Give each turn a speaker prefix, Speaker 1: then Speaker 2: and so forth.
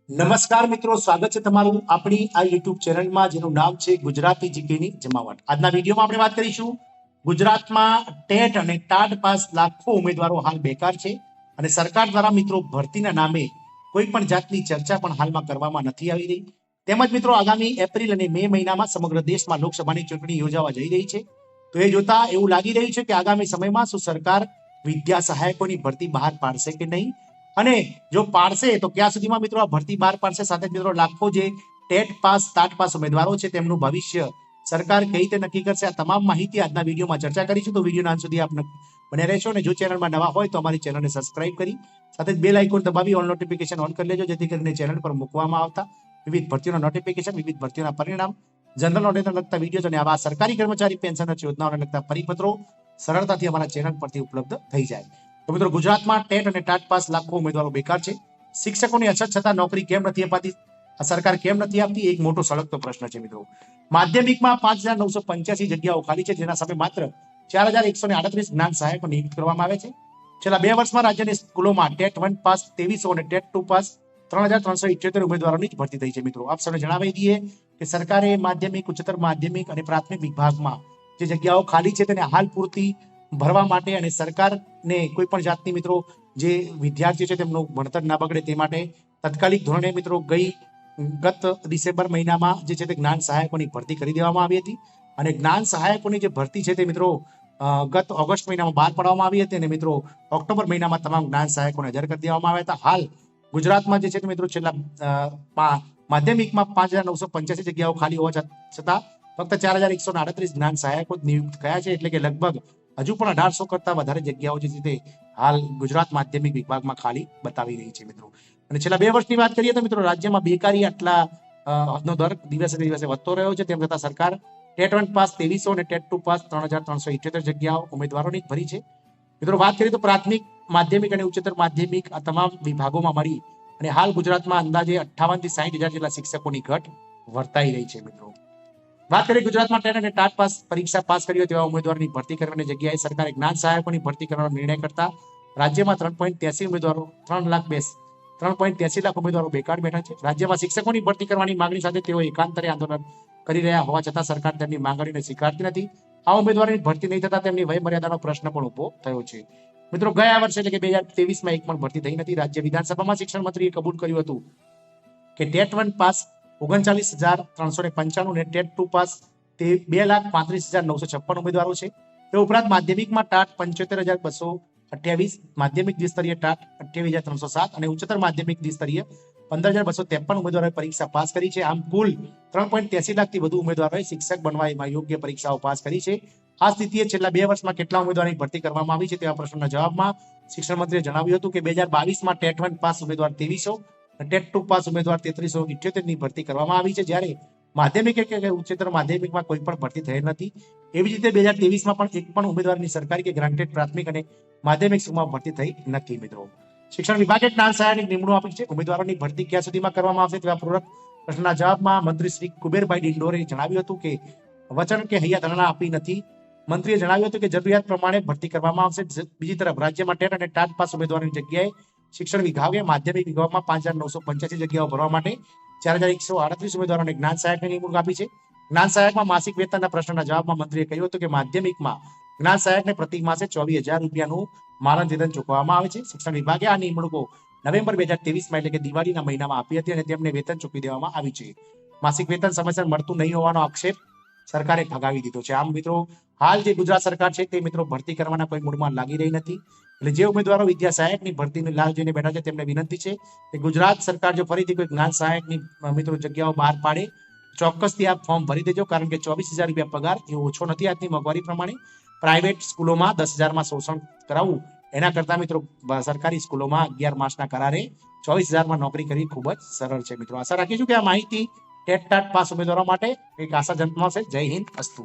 Speaker 1: નમસ્કાર મિત્રો, સ્વાગત છે તમારું આપણી આ યુટ્યુબ ચેનલમાં જેનું નામ છે ગુજરાતી જીકેની જમાવટ। આજના વિડીયોમાં આપણે વાત કરીશું ગુજરાતમાં ટેટ અને ટાટ પાસ લાખો ઉમેદવારો હાલ બેકાર છે અને સરકાર દ્વારા મિત્રો ભરતીના નામે કોઈ પણ જાતની ચર્ચા પણ હાલમાં કરવામાં નથી આવી રહી। તેમજ મિત્રો આગામી એપ્રિલ અને મે મહિનામાં સમગ્ર દેશમાં લોકસભાની ચૂંટણી યોજાવા જઈ રહી છે, તો એ જોતા એવું લાગી રહ્યું છે કે આગામી સમયમાં શું સરકાર વિદ્યા સહાયકોની ભરતી બહાર પાડશે કે નહીં, અને જો પાડશે તો ક્યાં સુધીમાં મિત્રો આ ભરતી બહાર પાડશે, સાથે મિત્રો લાખો જે ટેટ પાસ ટાટ પાસ ઉમેદવારો છે તેમનું ભવિષ્ય સરકાર કઈ રીતે નક્કી કરશે, આ તમામ માહિતી આજના વિડીયોમાં ચર્ચા કરીશું। તો વિડીયોના અંત સુધી આપ બન્યા રહેશો અને જો ચેનલમાં નવા હોય તો અમારી ચેનલને સબસ્ક્રાઇબ કરી સાથે બેલ આઇકોન દબાવી ઓલ નોટિફિકેશન ઓન કરી લેજો, જેથી કરીને ચેનલ પર મૂકવામાં આવતા વિવિધ ભરતીઓના નોટિફિકેશન, વિવિધ ભરતીઓના પરિણામ, જનરલ નોલેજને લગતા વિડીયો અને આવા સરકારી કર્મચારી પેન્શન યોજનાઓને લગતા પરિપત્રો સરળતાથી અમારા ચેનલ પરથી ઉપલબ્ધ થઈ જાય। તો મિત્રો ગુજરાતમાં ટેટ અને ટાટ પાસ લાખો ઉમેદવારો બેકાર છે। શિક્ષકોની અછત છતાં નોકરી કેમ નથી અપાતી, આ સરકાર કેમ નથી આપતી, એક મોટો સળગતો પ્રશ્ન છે મિત્રો। માધ્યમિકમાં 5,985 જગ્યાઓ ખાલી છે, જેના સામે માત્ર 4,138 જ્ઞાન સહાયકો નિયુક્ત કરવામાં આવે છે। છેલ્લા 2 વર્ષમાં રાજ્યની સ્કૂલોમાં ટેટ 1 પાસ 2300 અને ટેટ 2 પાસ 3,378 ઉમેદવારોની જ ભરતી થઈ છે મિત્રો। આપ સૌને જણાવી દઈએ કે સરકારે માધ્યમિક, ઉચ્ચતર માધ્યમિક અને પ્રાથમિક વિભાગમાં જે જગ્યાઓ ખાલી છે તેને હાલ પૂરતી ભરવા માટે અને સરકારને કોઈ પણ જાતની મિત્રો જે વિદ્યાર્થીઓ છે તેમનું ભણતર ના બગડે તે માટે તાત્કાલિક ધોરણે મિત્રો ગત ડિસેમ્બર મહિનામાં જે છે તે જ્ઞાન સહાયકોની ભરતી કરી દેવામાં આવી હતી અને જ્ઞાન સહાયકોની જે ભરતી છે તે મિત્રો ગત ઓગસ્ટ મહિનામાં બહાર પાડવામાં આવી હતી અને મિત્રો ઓક્ટોબર મહિનામાં તમામ જ્ઞાન સહાયકોને હાજર કરી દેવામાં આવ્યા હતા। હાલ ગુજરાતમાં જે છે તે મિત્રો છેલ્લા માધ્યમિકમાં 5,985 જગ્યાઓ ખાલી હોવા છતાં ફક્ત 4,138 જ્ઞાન સહાયકો નિયુક્ત થયા છે, એટલે કે લગભગ હજુ પણ 1,800 કરતા વધારે જગ્યાઓ જે છે તે હાલ ગુજરાત માધ્યમિક વિભાગમાં ખાલી બતાવી રહી છે મિત્રો। અને છેલ્લા 2 વર્ષની વાત કરીએ તો મિત્રો રાજ્યમાં બેકારી આટલા નો દર દિવસે દિવસે વધતો રહ્યો છે, તેમ છતાં સરકાર ટેટ 1 પાસ 2300 અને ટેટ 2 પાસ 3,378 જગ્યાઓ ઉમેદવારોની ભરી છે મિત્રો। વાત કરીએ તો પ્રાથમિક, માધ્યમિક અને ઉચ્ચતર માધ્યમિક આ તમામ વિભાગોમાં મળી અને હાલ ગુજરાતમાં અંદાજે 58 થી 60,000 જેટલા શિક્ષકોની ઘટ વર્તાઈ રહી છે મિત્રો। વાત કરીએ ગુજરાતમાં ટેટ અને ટાટ પાસ પરીક્ષા પાસ કરી હોય તેવા ઉમેદવારોની ભરતી કરવાની જગ્યાએ સરકારે જ્ઞાન સહાયકોની ભરતી કરવાનો નિર્ણય કરતા રાજ્યમાં 3.83 ઉમેદવારો 3.83 લાખ ઉમેદવારો બેકાર બેઠા છે। રાજ્યમાં શિક્ષકોની ભરતી કરવાની માંગણી સાથે તેઓ એકાંતરે આંદોલન કરી રહ્યા હોવા છતાં સરકાર તેમની માંગણીને સ્વીકારતી નથી। આ ઉમેદવારોની ભરતી નહીં થતા તેમની વય મર્યાદાનો પ્રશ્ન પણ ઉભો થયો છે મિત્રો। ગયા વર્ષે એટલે કે 2023માં એક પણ ભરતી થઈ નથી। રાજ્ય વિધાનસભામાં શિક્ષણ મંત્રીએ કબૂલ કર્યું હતું કે ટેટ 1 પાસ 39,395 અને ટેટ 2 પાસ તે 2,35,956 ઉમેદવારો છે। તે ઉપરાંત માધ્યમિકમાં ટાટ 75,228, માધ્યમિક દ્વિસ્તરીય ટાટ 28,307 અને ઉચ્ચતર માધ્યમિક દ્વિસ્તરીય 15,253 ઉમેદવારોએ પરીક્ષા પાસ કરી છે। આમ કુલ 3.83 લાખથી વધુ ઉમેદવારોએ શિક્ષક બનવા એમાં યોગ્ય પરીક્ષાઓ પાસ કરી છે। આ સ્થિતિએ છેલ્લા 2 વર્ષમાં કેટલા ઉમેદવારોની ભરતી કરવામાં આવી છે તેવા પ્રશ્નના જવાબમાં શિક્ષણ મંત્રીએ જણાવ્યું હતું કે 2022માં ટેટ 1 પાસ ઉમેદવાર 2300, ટેટ 2 પાસ ઉમેદવાર 3,378 ની ભરતી કરવામાં આવી છે, જ્યારે માધ્યમિક કે ઉચ્ચતર માધ્યમિકમાં કોઈ પણ ભરતી થયેલ નથી। એવી જ રીતે 2023માં પણ એક પણ ઉમેદવારની સરકારી કે ગ્રાન્ટેડ પ્રાથમિક અને માધ્યમિક સ્કૂલમાં ભરતી થઈ નથી મિત્રો। શિક્ષણ વિભાગે જ્ઞાન સહાયકની નિમણૂક આપી છે। ઉમેદવારોની ભરતી ક્યાં સુધીમાં કરવામાં આવશે તેવા પૂરક પ્રશ્નના જવાબમાં મંત્રી શ્રી કુબેરભાઈ ડિંડોરે જણાવ્યું હતું કે વચન કે હૈયા ધારણા આપી નથી। મંત્રીએ જણાવ્યું હતું કે જરૂરિયાત પ્રમાણે ભરતી કરવામાં આવશે। બીજી તરફ રાજ્યમાં ટેટ અને ટાટ પાસ ઉમેદવારોની જગ્યાએ શિક્ષણ વિભાગે માધ્યમિક વિભાગમાં 5,985 જગ્યાઓ ભરવા માટે 4,138 ઉમેદવારોને જ્ઞાન સહાયકની નિમણૂક આપી છે। જ્ઞાન સહાયકમાં માસિક વેતનના પ્રશ્નના જવાબમાં મંત્રીએ કહ્યું હતું કે માધ્યમિકમાં જ્ઞાન સહાયકને પ્રતિ માસે 24,000 રૂપિયાનું માનદ વેતન ચૂકવવામાં આવે છે। શિક્ષણ વિભાગે આ નિમણૂકો નવેમ્બર 2023માં એટલે કે દિવાળીના મહિનામાં આપી હતી અને તેમને વેતન ચૂકવી દેવામાં આવ્યું છે। માસિક વેતન સમયસર મળતું નહીં હોવાનો આક્ષેપ સરકારે ફગાવી દીધો છે। આમ મિત્રો હાલ જે ગુજરાત સરકાર છે તે મિત્રો ભરતી કરવાના કોઈ મૂડમાં લાગી રહી નથી, એટલે જે ઉમેદવારો વિદ્યા સહાયકની ભરતીની લાલ જોઈને બેઠા છે તેમને વિનંતી છે કે ગુજરાત સરકાર જો ફરીથી કોઈ જ્ઞાન સહાયકની મિત્રો જગ્યાઓ બહાર પાડે ચોક્કસથી આપ ફોર્મ ભરી દેજો, કારણ કે 24,000 રૂપિયા પગાર એ ઓછો નથી આજની મોંઘવારી પ્રમાણે। પ્રાઇવેટ સ્કૂલોમાં 10,000માં શોષણ કરાવવું એના કરતા મિત્રો સરકારી સ્કૂલોમાં 11 માસના કરારે 24,000માં નોકરી કરવી ખૂબ જ સરળ છે મિત્રો। આશા રાખીશું કે આ માહિતી ટેટ ટાટ પાસ ઉમેદવારો માટે એક આશા જન્માવશે। જય હિન્દ, અસ્તુ।